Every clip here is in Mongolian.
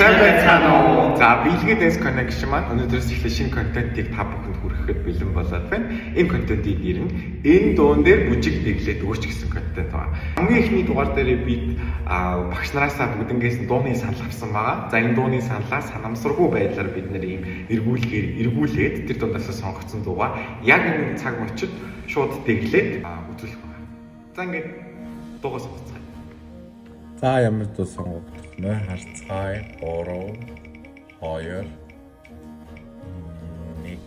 Сайн байцгаана уу? За, Биелгээ Dance Connection маань өнөөдрөөс эхлэх шинэ контентыг та бүхэнд хүрэхэд бэлэн болоод байна. Энэ контентын нэр нь энэ дуун дээр бүжиг дэглээд өгөөч гэсэн контент байна. Хамгийн эхний дугаар дээр бид багш нараасаа бүгднгээс дууны санал авсан байгаа. За, энэ дууны саналаа санамсаргүй байдлаар бид нэр ийм эргүүлээд тэр дундаас сонгогдсон дуугаа яг энэ цаг мөчид шууд дэглээд үзүүлэх байна. За, ингээд дуугаа сонгоцгоо. За ямар дуу сонгох вэ? Харцгай 3 2 1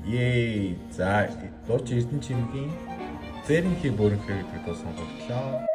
Ей за дууч Эрдэнэ чимгийн Зэрэнхий бүрэнхий гэдэг дуу сонголтлоо.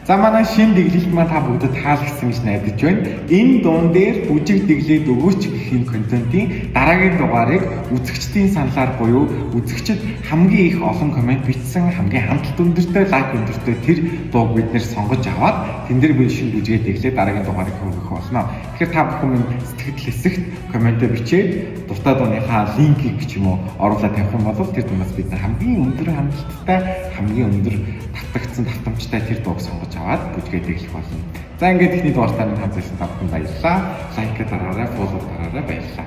За манай шинэ дэглэлт маань та бүгдэд таалагдсан гэж найдаж байна. Энэ дуун дээр бүжиг дэглээд өгөөч гэх энэ контентын дараагийн дугаарыг үзэгчдийн саналаар буюу үзэгчид хамгийн их олон комент бичсэн, хамгийн хамтлт өндөртэй, лайк өндөртэй тэр дууг бид нэр сонгож аваад тэн дээр би шинэ бүжгээ дэглээд дараагийн дугаарыг хөргөх болно. Тэгэхээр та бүхэн минь сэтгэл хэсэгт комментээ бичээд дуртай дууныхаа линкийг ч юм уу оруулаад тавих юм бол тэр дуунаас бид хамгийн өндөр хамтлттай, хамгийн өндөр татагдсан давтамжтай тэр дууг сонгож аваад бүжгээ дэглэх болно. За ингээд ихний дугаартаа минь хамт байсан та бүхэнд баярлалаа. Лайк дараарай, фоллоу дараарай, баярлалаа.